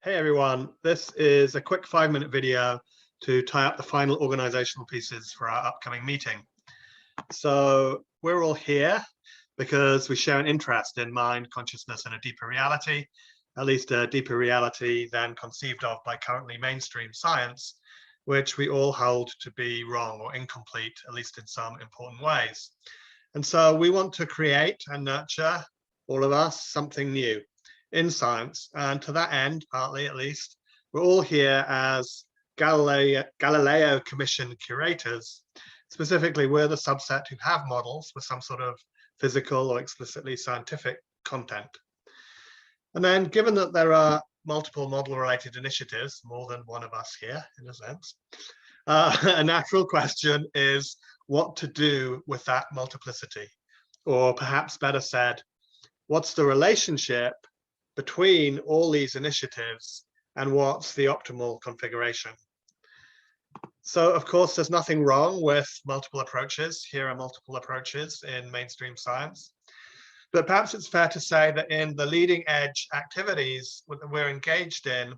Hey everyone, this is a quick 5-minute video to tie up the final organizational pieces for our upcoming meeting. So we're all here because we share an interest in mind, consciousness, and a deeper reality, at least a deeper reality than conceived of by currently mainstream science, which we all hold to be wrong or incomplete, at least in some important ways. And so we want to create and nurture, all of us, something new in science, and to that end, partly at least, we're all here as Galileo Commission Curators. Specifically, we're the subset who have models with some sort of physical or explicitly scientific content. And then, given that there are multiple model-related initiatives, more than one of us here, in a sense, a natural question is what to do with that multiplicity, or perhaps better said, what's the relationship between all these initiatives and what's the optimal configuration. So of course, there's nothing wrong with multiple approaches. Here are multiple approaches in mainstream science. But perhaps it's fair to say that in the leading edge activities that we're engaged in,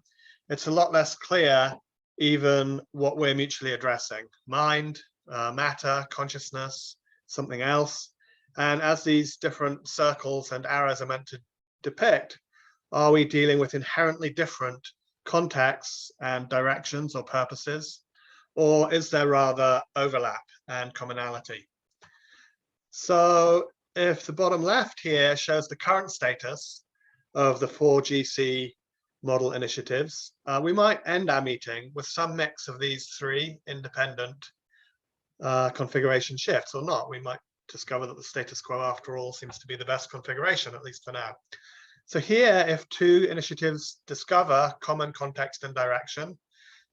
it's a lot less clear even what we're mutually addressing. Mind, matter, consciousness, something else. And as these different circles and arrows are meant to depict, are we dealing with inherently different contexts and directions or purposes, or is there rather overlap and commonality? So if the bottom left here shows the current status of the 4 GC model initiatives, we might end our meeting with some mix of these 3 independent configuration shifts or not. We might discover that the status quo after all seems to be the best configuration, at least for now. So here, if 2 initiatives discover common context and direction,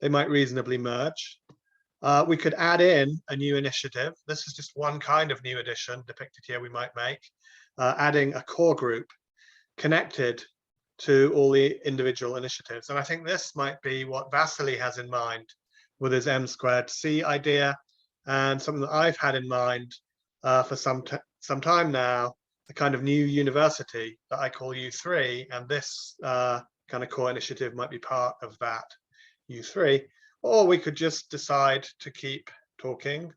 they might reasonably merge. We could add in a new initiative. This is just one kind of new addition depicted here we might make, adding a core group connected to all the individual initiatives. And I think this might be what Vasily has in mind with his M²C idea, and something that I've had in mind for some time now, a kind of new university that I call U3, and this kind of core initiative might be part of that U3, or we could just decide to keep talking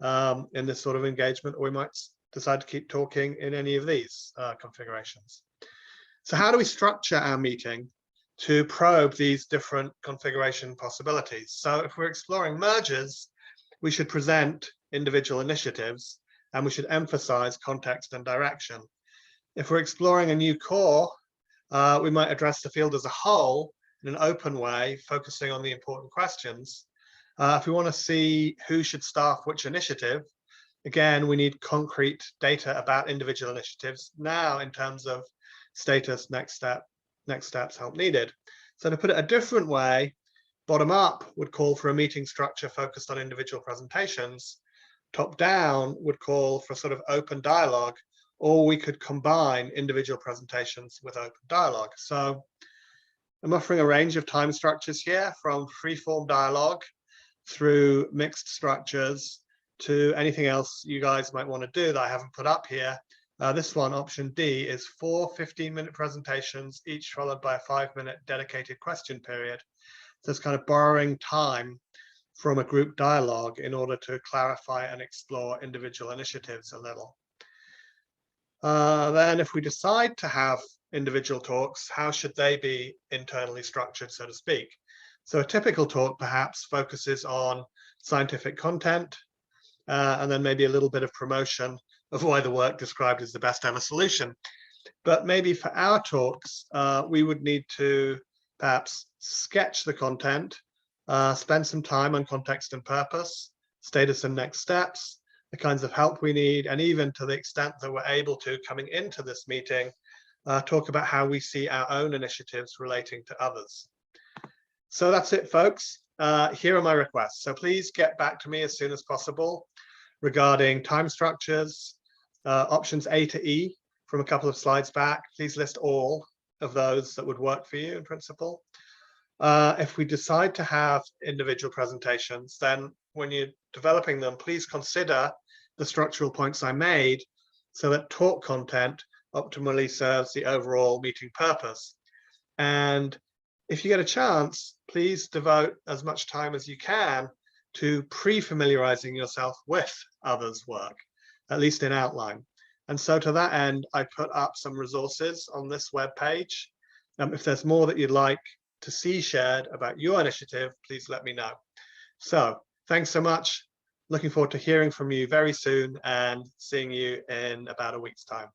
in this sort of engagement, or we might decide to keep talking in any of these configurations. So how do we structure our meeting to probe these different configuration possibilities? So if we're exploring mergers, we should present individual initiatives, and we should emphasize context and direction. If we're exploring a new core, we might address the field as a whole in an open way, focusing on the important questions. If we want to see who should staff which initiative, again, we need concrete data about individual initiatives now in terms of status, next steps, help needed. So to put it a different way, bottom up would call for a meeting structure focused on individual presentations. Top down would call for sort of open dialogue, or we could combine individual presentations with open dialogue. So I'm offering a range of time structures here, from free-form dialogue through mixed structures to anything else you guys might want to do that I haven't put up here. This one, option D, is 4 15-minute presentations, each followed by a 5-minute dedicated question period. So it's kind of borrowing time from a group dialogue in order to clarify and explore individual initiatives a little. Then if we decide to have individual talks, how should they be internally structured, so to speak? So a typical talk perhaps focuses on scientific content, and then maybe a little bit of promotion of why the work described is the best ever solution. But maybe for our talks, we would need to perhaps sketch the content, spend some time on context and purpose, status and next steps, the kinds of help we need, and even to the extent that we're able to, coming into this meeting, talk about how we see our own initiatives relating to others. So that's it, folks. Here are my requests. So please get back to me as soon as possible regarding time structures, options A to E from a couple of slides back. Please list all of those that would work for you in principle. If we decide to have individual presentations, then when you're developing them, please consider the structural points I made so that talk content optimally serves the overall meeting purpose. And If you get a chance, please devote as much time as you can to pre-familiarizing yourself with others' work, at least in outline. And so to that end, I put up some resources on this web page. If there's more that you'd like to see shared about your initiative, please let me know. So thanks so much. Looking forward to hearing from you very soon and seeing you in about a week's time.